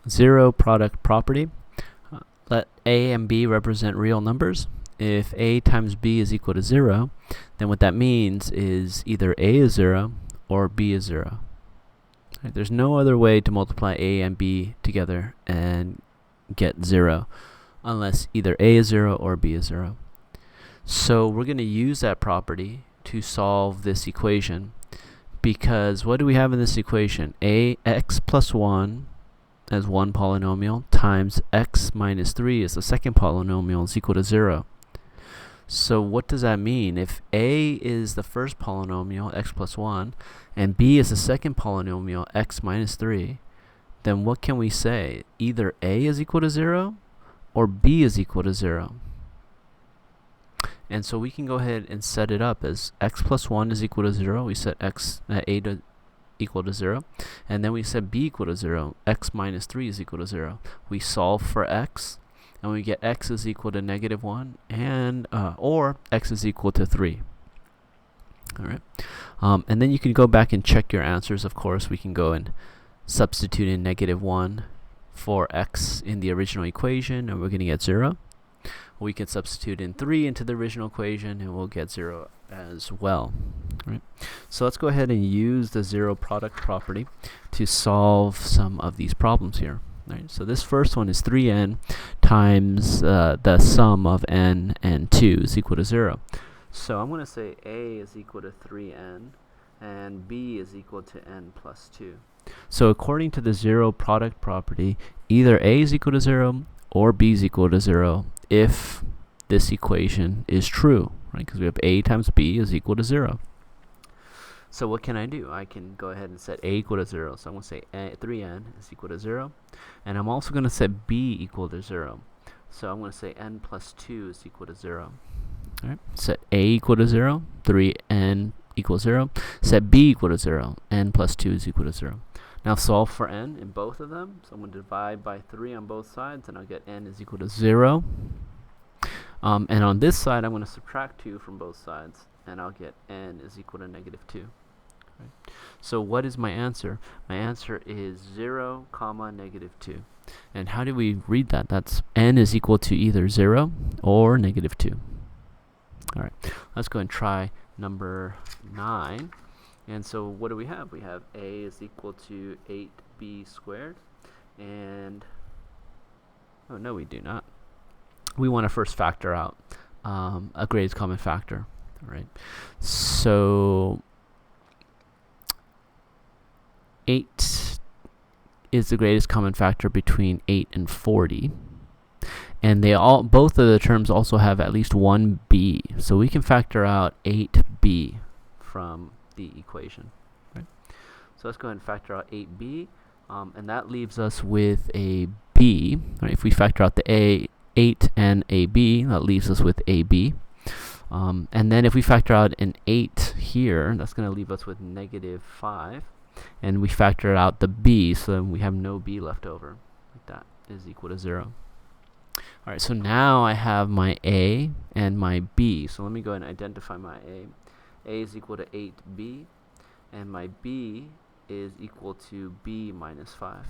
zero product property. Let a and b represent real numbers. If a times b is equal to 0, then what that means is either a is 0 or b is 0. Right, there's no other way to multiply a and b together and get 0 unless either a is 0 or b is 0. So we're going to use that property to solve this equation, because what do we have in this equation? X plus 1 as one polynomial times x minus 3 as the second polynomial is equal to 0. So what does that mean? If a is the first polynomial, x plus 1, and b is the second polynomial, x minus 3, then what can we say? Either a is equal to 0 or b is equal to 0. And so we can go ahead and set it up as x plus 1 is equal to 0. We set a to equal to 0. And then we set b equal to 0. X minus 3 is equal to 0. We solve for x, and we get x is equal to negative 1, and or x is equal to 3. All right. And then you can go back and check your answers. Of course, we can go and substitute in negative 1 for x in the original equation, and we're going to get 0. We can substitute in 3 into the original equation, and we'll get 0 as well. Right. So let's go ahead and use the zero product property to solve some of these problems here. Right. So this first one is 3n times the sum of n and 2 is equal to 0. So I'm going to say a is equal to 3n and b is equal to n plus 2. So according to the zero product property, either a is equal to 0 or b is equal to 0 if this equation is true, right? Because we have a times b is equal to 0. So what can I do? I can go ahead and set a equal to 0. So I'm going to say 3n is equal to 0. And I'm also going to set b equal to 0. So I'm going to say n plus 2 is equal to 0. All right. Set a equal to 0. 3n equals 0. Set b equal to 0. n plus 2 is equal to 0. Now solve for n in both of them. So I'm going to divide by 3 on both sides, and I'll get n is equal to 0. And on this side, I'm going to subtract 2 from both sides, and I'll get n is equal to negative 2. Right. So what is my answer? My answer is 0, negative 2. And how do we read that? That's n is equal to either 0 or negative 2. All right, let's go and try number 9. And so what do we have? We have a is equal to 8b squared, and oh no, we do not. We want to first factor out a greatest common factor, right? So 8 is the greatest common factor between 8 and 40. And both of the terms also have at least one b. So we can factor out 8b from the equation. Right? So let's go ahead and factor out 8b. And that leaves us with a b. Right? If we factor out the 8 and a b, that leaves us with ab. And then if we factor out an 8 here, that's going to leave us with negative 5. And we factor out the b, so we have no b left over. Like that is equal to 0. All right, so now I have my a and my b. So let me go ahead and identify my a. A is equal to 8b, and my b is equal to b minus 5.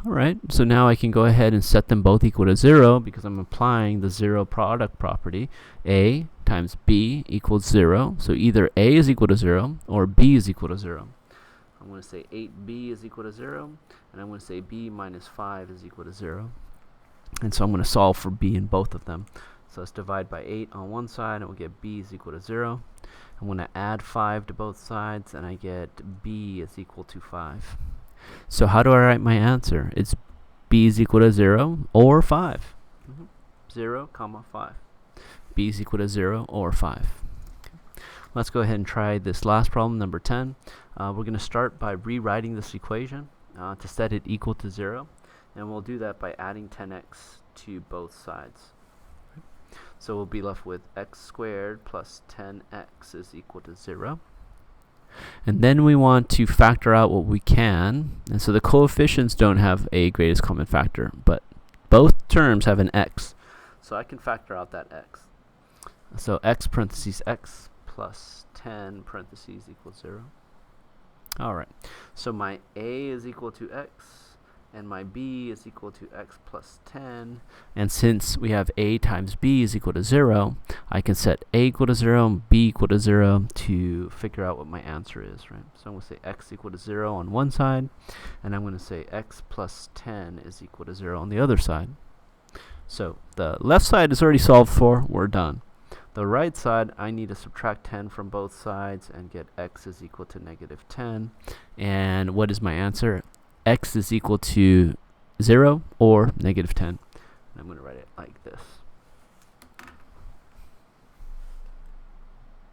All right, so now I can go ahead and set them both equal to 0 because I'm applying the zero product property. A times b equals 0. So either a is equal to 0 or b is equal to 0. I'm going to say 8b is equal to 0, and I'm going to say b minus 5 is equal to 0. And so I'm going to solve for b in both of them. So let's divide by 8 on one side, and we'll get b is equal to 0. I'm going to add 5 to both sides, and I get b is equal to 5. So how do I write my answer? It's b is equal to 0 or 5. 0, 5. B is equal to 0 or 5. Okay. Let's go ahead and try this last problem, number 10. We're going to start by rewriting this equation to set it equal to 0. And we'll do that by adding 10x to both sides. So we'll be left with x squared plus 10x is equal to 0. And then we want to factor out what we can. And so the coefficients don't have a greatest common factor, but both terms have an x. So I can factor out that x. So x parentheses x plus 10 parentheses equals 0. All right. So my a is equal to x, and my b is equal to x plus 10. And since we have a times b is equal to 0, I can set a equal to 0 and b equal to 0 to figure out what my answer is, right? So I'm going to say x equal to 0 on one side, and I'm going to say x plus 10 is equal to 0 on the other side. So the left side is already solved for. We're done. The right side, I need to subtract 10 from both sides and get x is equal to negative 10. And what is my answer? X is equal to 0 or negative 10. And I'm going to write it like this.